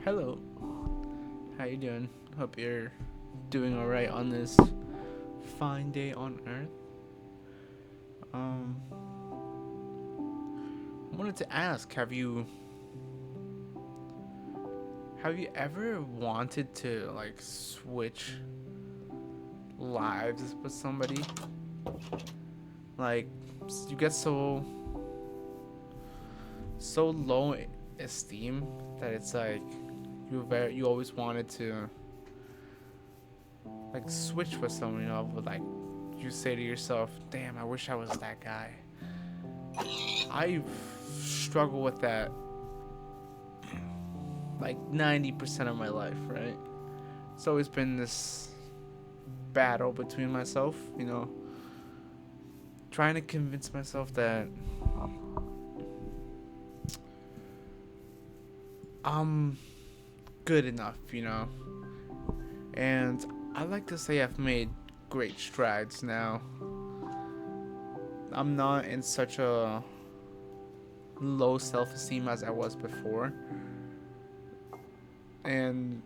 Hello, how you doing? Hope you're doing all right on this fine day on Earth. Um, I wanted to ask, have you ever wanted to like switch lives with somebody? Like, you get so low esteem that it's like you always wanted to like switch with someone, with like you say to yourself, "Damn, I wish I was that guy." I struggle with that like 90% of my life, right? It's always been this battle between myself, trying to convince myself that I'm good enough. And I like to say I've made great strides now. I'm not in such a low self esteem as I was before. And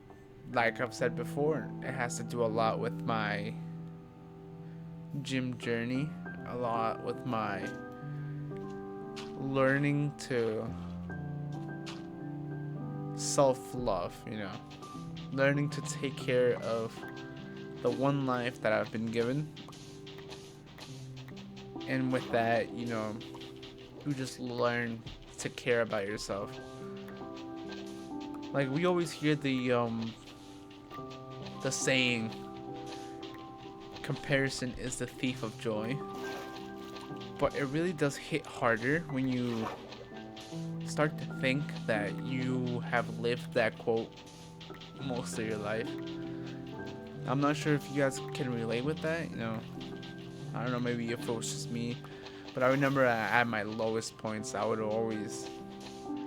like I've said before, it has to do a lot with my gym journey, a lot with my learning to self love, learning to take care of the one life that I've been given. And with that, you just learn to care about yourself. Like we always hear the saying, comparison is the thief of joy. But it really does hit harder when you start to think that you have lived that quote most of your life. I'm not sure if you guys can relate with that. I don't know, maybe if it was just me, but I remember at my lowest points, I would always,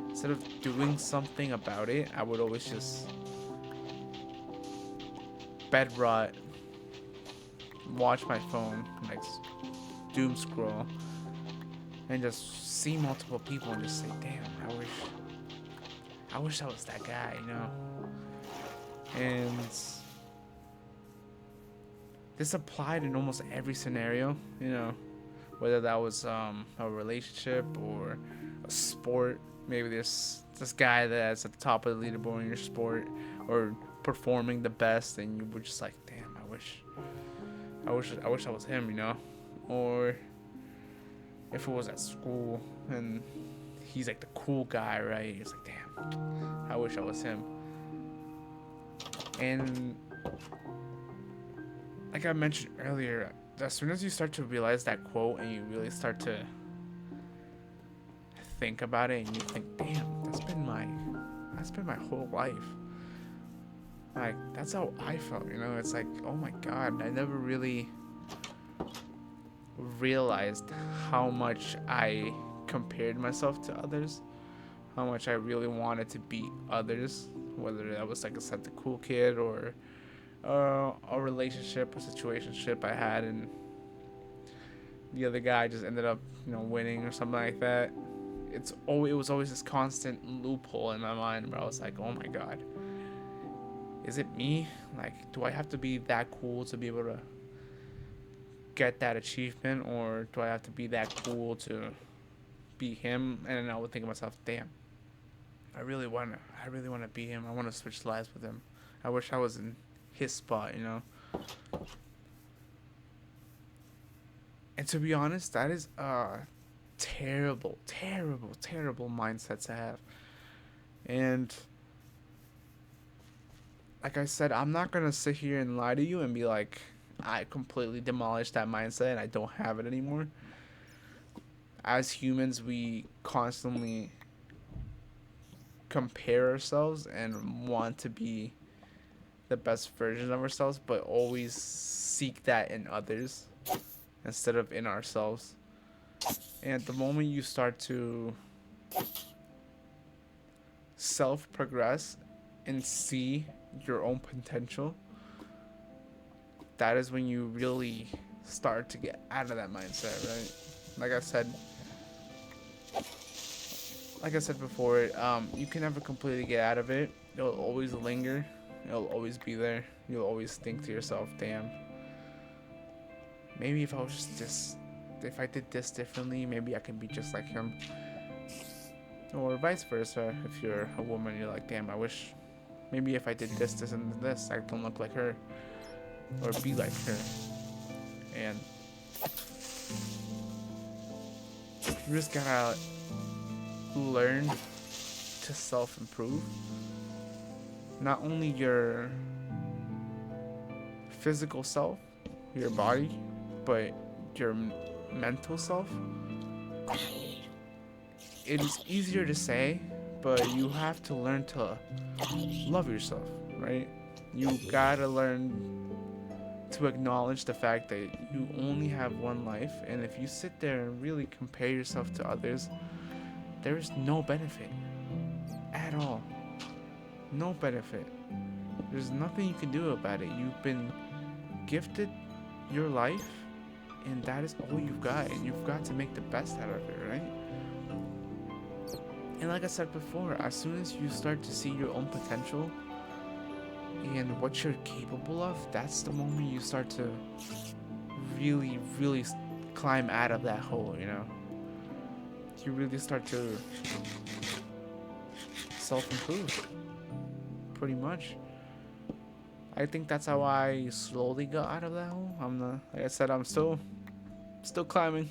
instead of doing something about it, I would always just bed rot, watch my phone, like doom scroll, and just see multiple people and just say, "Damn, I wish I was that guy." And this applied in almost every scenario, whether that was a relationship or a sport. Maybe this guy that's at the top of the leaderboard in your sport, or performing the best, and you were just like, "Damn, I wish I was him." Or if it was at school and he's like the cool guy, right? It's like, "Damn, I wish I was him." And like I mentioned earlier, as soon as you start to realize that quote and you really start to think about it and you think, "Damn, that's been my whole life." Like that's how I felt. It's like, oh my god, I never really realized how much I compared myself to others, how much I really wanted to be others, whether that was, like I said, the cool kid, or a relationship or situationship I had, and the other guy just ended up, winning or something like that. It was always this constant loophole in my mind where I was like, oh my god, is it me? Like, do I have to be that cool to be able to get that achievement, or do I have to be that cool to be him? And then I would think to myself, damn, I really wanna be him. I wanna switch lives with him. I wish I was in his spot. And to be honest, that is a terrible, terrible, terrible mindset to have. And like I said, I'm not gonna sit here and lie to you and be like, I completely demolished that mindset and I don't have it anymore. As humans, we constantly compare ourselves and want to be the best version of ourselves, but always seek that in others instead of in ourselves. And the moment you start to self progress and see your own potential, that is when you really start to get out of that mindset, right? Like I said, like I said before, you can never completely get out of it. It'll always linger. It'll always be there. You'll always think to yourself, "Damn, maybe if I was just if I did this differently, maybe I can be just like him." Or vice versa. If you're a woman, you're like, "Damn, I wish maybe if I did this, this, and this, I can look like her or be like her." And you just gotta learn to self-improve. Not only your physical self, your body, but your mental self. It is easier to say, but you have to learn to love yourself, right? You gotta learn to acknowledge the fact that you only have one life, and if you sit there and really compare yourself to others, there is no benefit at all. No benefit. There's nothing you can do about it. You've been gifted your life, and that is all you've got, and you've got to make the best out of it, right? And like I said before, as soon as you start to see your own potential and what you're capable of, that's the moment you start to really, really climb out of that hole, you know? You really start to self-improve, pretty much. I think that's how I slowly got out of that hole. Like I said, I'm still climbing.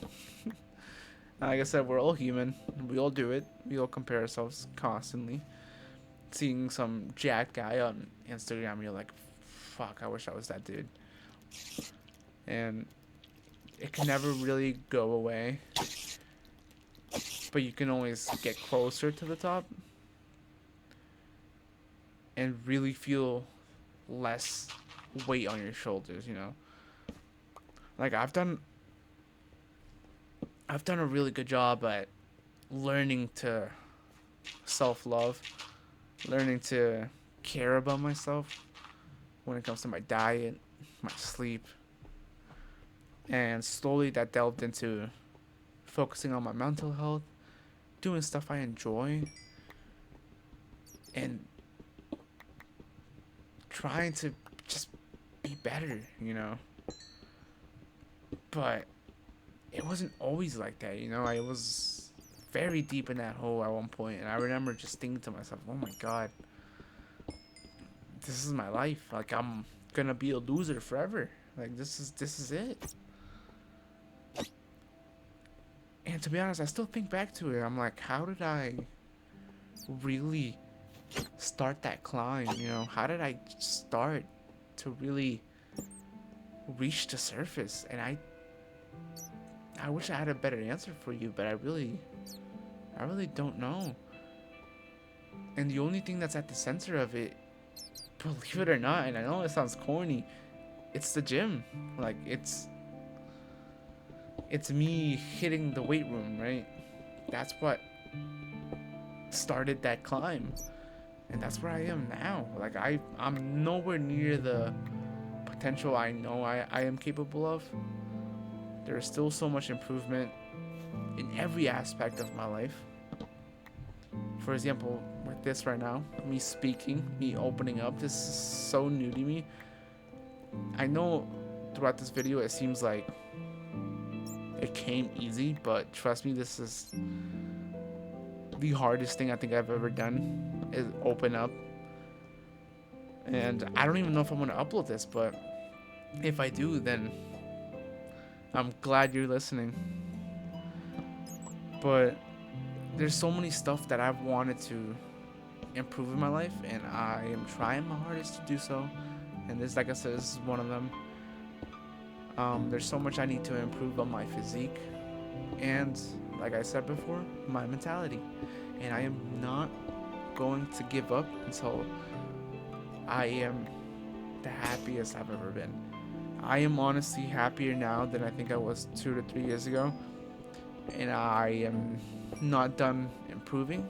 Like I said, we're all human. We all do it. We all compare ourselves constantly. Seeing some jacked guy on Instagram, you're like, fuck, I wish I was that dude. And it can never really go away. But you can always get closer to the top and really feel less weight on your shoulders, you know? Like I've done a really good job at learning to self-love, learning to care about myself when it comes to my diet, my sleep, and slowly that delved into focusing on my mental health, doing stuff I enjoy, and trying to just be better, you know? But it wasn't always like that, you know? I was very deep in that hole at one point, and I remember just thinking to myself, oh my god, this is my life. Like, I'm gonna be a loser forever. Like, this is it. And to be honest, I still think back to it. I'm like, how did I really start that climb, you know? How did I start to really reach the surface? And I wish I had a better answer for you, but I really don't know. And the only thing that's at the center of it, believe it or not, and I know it sounds corny, it's the gym. Like, it's me hitting the weight room, right? That's what started that climb. And that's where I am now. Like, I'm nowhere near the potential I know I am capable of. There is still so much improvement in every aspect of my life. For example, with this right now, me speaking, me opening up, this is so new to me. I know throughout this video it seems like it came easy, but trust me, this is the hardest thing I think I've ever done, is open up. And I don't even know if I'm going to upload this, but if I do, then I'm glad you're listening. But there's so many stuff that I've wanted to improve in my life, and I am trying my hardest to do so. And this, like I said, this is one of them. There's so much I need to improve on my physique, and like I said before, my mentality. And I am not going to give up until I am the happiest I've ever been. I am honestly happier now than I think I was 2 to 3 years ago, and I am not done improving,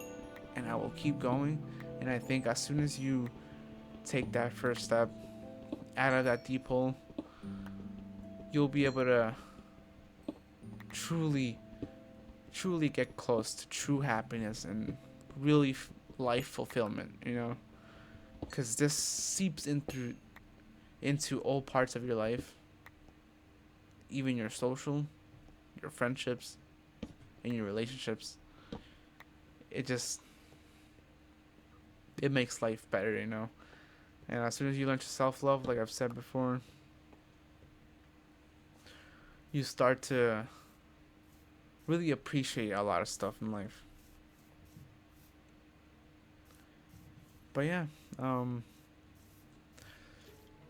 and I will keep going. And I think as soon as you take that first step out of that deep hole, you'll be able to truly truly get close to true happiness and really life fulfillment, you know? Because this seeps into all parts of your life, even your social, your friendships, and your relationships. It just it makes life better, you know. And as soon as you learn to self love, like I've said before, you start to really appreciate a lot of stuff in life. But yeah, um,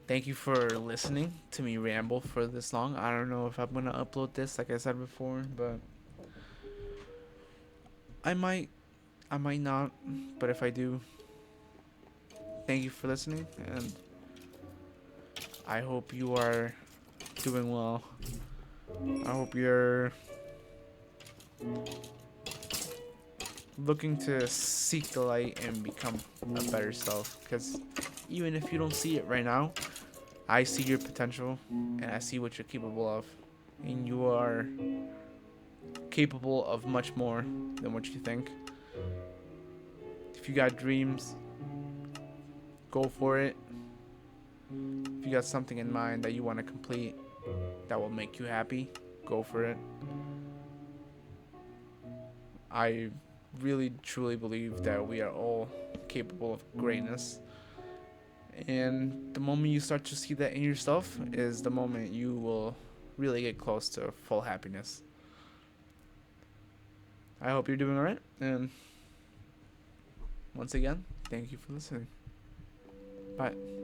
thank you for listening to me ramble for this long. I don't know if I'm gonna upload this, like I said before, but I might, I might not. But if I do, thank you for listening, and I hope you are doing well. I hope you're looking to seek the light and become a better self. Because even if you don't see it right now, I see your potential and I see what you're capable of. And you are capable of much more than what you think. If you got dreams, go for it. If you got something in mind that you want to complete that will make you happy, go for it. I really truly believe that we are all capable of greatness. And the moment you start to see that in yourself is the moment you will really get close to full happiness. I hope you're doing alright. And once again, thank you for listening. Bye.